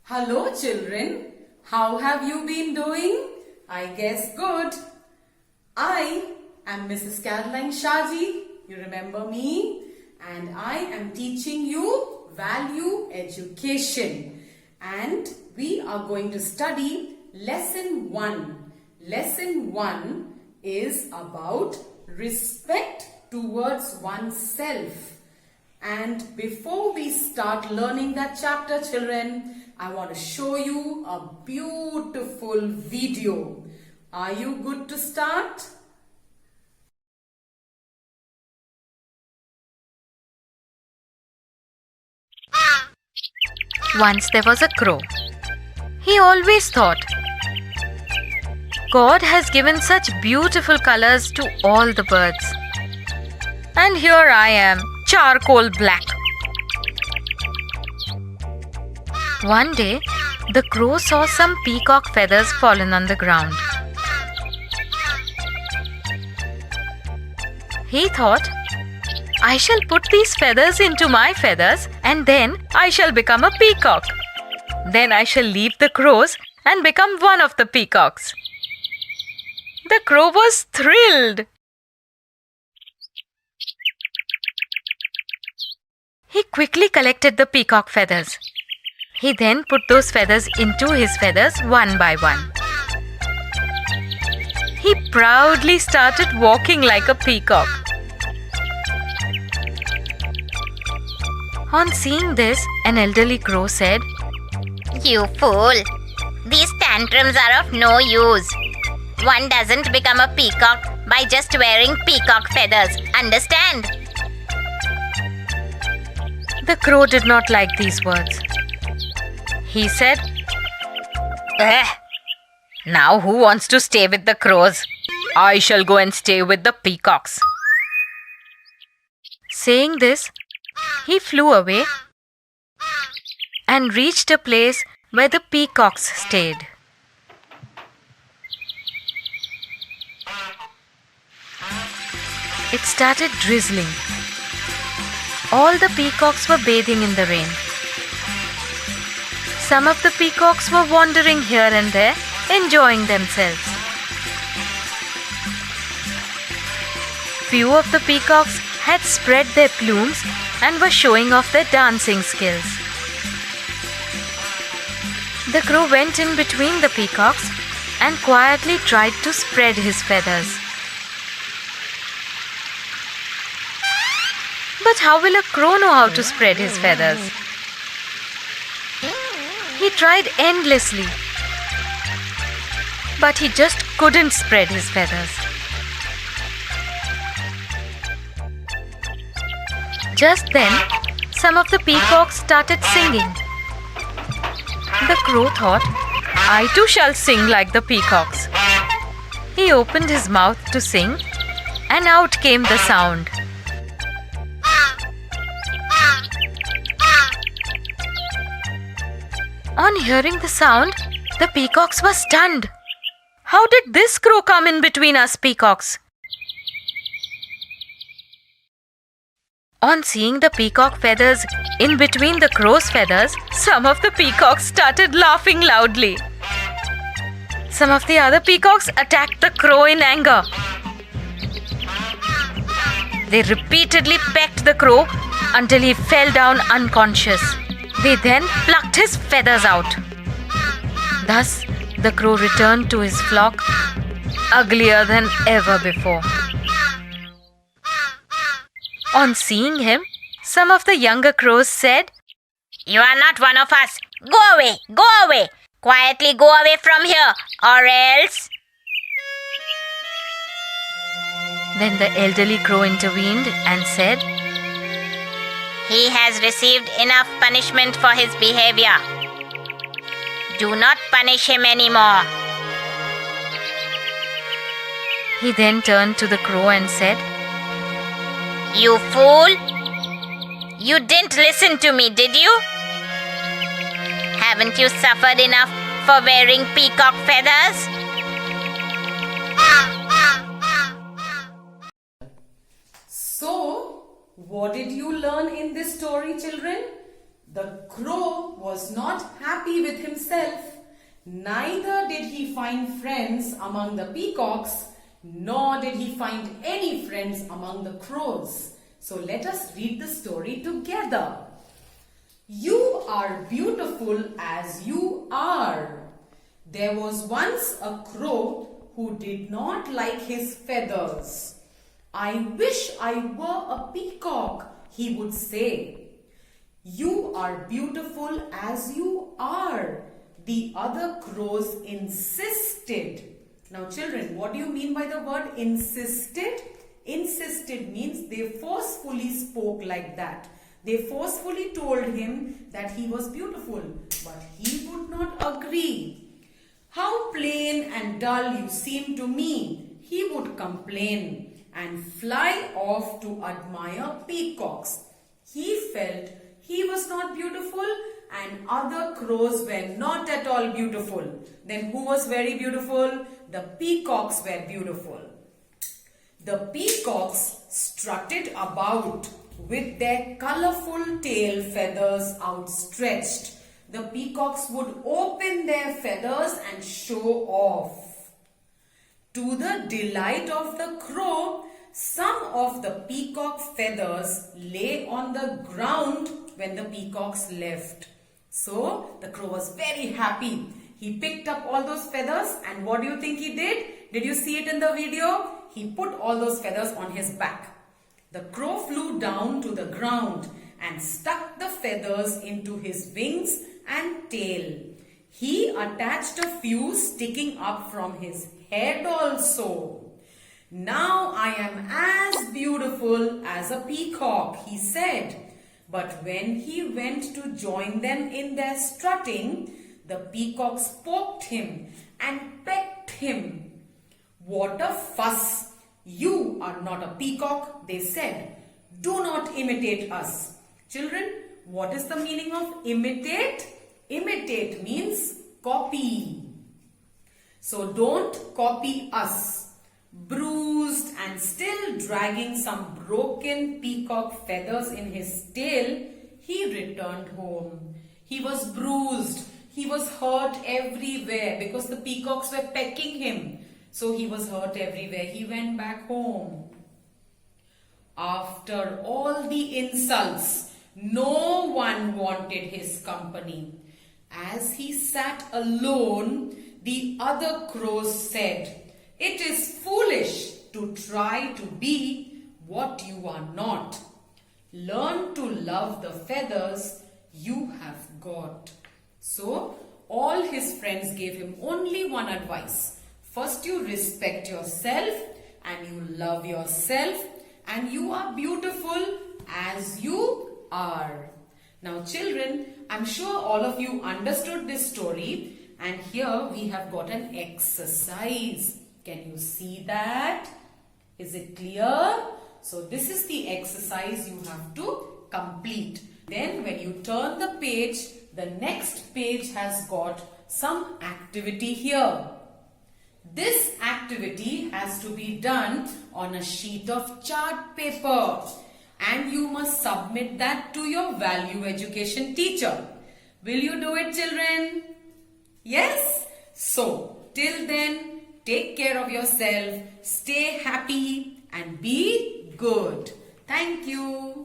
Hello children, how have you been doing? I guess good. I am Mrs. Caroline Shaji, you remember me? And I am teaching you value education. And we are going to study lesson 1. Lesson 1 is about respect towards oneself. And before we start learning that chapter, children, I want to show you a beautiful video. Are you good to start? Once there was a crow. He always thought, God has given such beautiful colors to all the birds. And here I am, charcoal black. One day, the crow saw some peacock feathers fallen on the ground. He thought, I shall put these feathers into my feathers and then I shall become a peacock. Then I shall leave the crows and become one of the peacocks. The crow was thrilled. He quickly collected the peacock feathers. He then put those feathers into his feathers one by one. He proudly started walking like a peacock. On seeing this, an elderly crow said, You fool! These tantrums are of no use. One doesn't become a peacock by just wearing peacock feathers. Understand? The crow did not like these words. He said, Now who wants to stay with the crows? I shall go and stay with the peacocks. Saying this, he flew away and reached a place where the peacocks stayed. It started drizzling. All the peacocks were bathing in the rain. Some of the peacocks were wandering here and there, enjoying themselves. Few of the peacocks had spread their plumes and were showing off their dancing skills. The crow went in between the peacocks and quietly tried to spread his feathers. But how will a crow know how to spread his feathers? He tried endlessly, but he just couldn't spread his feathers. Just then, some of the peacocks started singing. The crow thought, I too shall sing like the peacocks. He opened his mouth to sing, and out came the sound. On hearing the sound, the peacocks were stunned. How did this crow come in between us peacocks? On seeing the peacock feathers in between the crow's feathers, some of the peacocks started laughing loudly. Some of the other peacocks attacked the crow in anger. They repeatedly pecked the crow until he fell down unconscious. They then plucked his feathers out. Thus, the crow returned to his flock, uglier than ever before. On seeing him, some of the younger crows said, You are not one of us. Go away! Go away! Quietly go away from here, or else... Then the elderly crow intervened and said, He has received enough punishment for his behavior. Do not punish him anymore. He then turned to the crow and said, You fool! You didn't listen to me, did you? Haven't you suffered enough for wearing peacock feathers? So, what did you learn in this story, children? The crow was not happy with himself. Neither did he find friends among the peacocks, nor did he find any friends among the crows. So let us read the story together. You are beautiful as you are. There was once a crow who did not like his feathers. I wish I were a peacock, he would say. You are beautiful as you are, the other crows insisted. Now children, what do you mean by the word insisted? Insisted means they forcefully spoke like that. They forcefully told him that he was beautiful, but he would not agree. How plain and dull you seem to me, he would complain and fly off to admire peacocks. He felt he was not beautiful and other crows were not at all beautiful. Then who was very beautiful? The peacocks were beautiful. The peacocks strutted about with their colorful tail feathers outstretched. The peacocks would open their feathers and show off. To the delight of the crow, some of the peacock feathers lay on the ground when the peacocks left. So the crow was very happy. He picked up all those feathers and what do you think he did? Did you see it in the video? He put all those feathers on his back. The crow flew down to the ground and stuck the feathers into his wings and tail. He attached a few sticking up from his head also. Now I am as beautiful as a peacock, he said. But when he went to join them in their strutting, the peacocks poked him and pecked him. What a fuss! You are not a peacock, they said. Do not imitate us. Children, what is the meaning of imitate? Imitate means copy. So don't copy us. Bruised and still dragging some broken peacock feathers in his tail, he returned home. He was bruised. He was hurt everywhere because the peacocks were pecking him. So he was hurt everywhere. He went back home. After all the insults, no one wanted his company. As he sat alone, the other crows said, "It is foolish to try to be what you are not. Learn to love the feathers you have got." So, all his friends gave him only one advice. First, you respect yourself and you love yourself and you are beautiful as you are. Now children, I'm sure all of you understood this story and here we have got an exercise. Can you see that? Is it clear? So this is the exercise you have to complete. Then when you turn the page, the next page has got some activity here. This activity has to be done on a sheet of chart paper and you must submit that to your value education teacher. Will you do it, children? Yes? So, till then, take care of yourself, stay happy and be good. Thank you.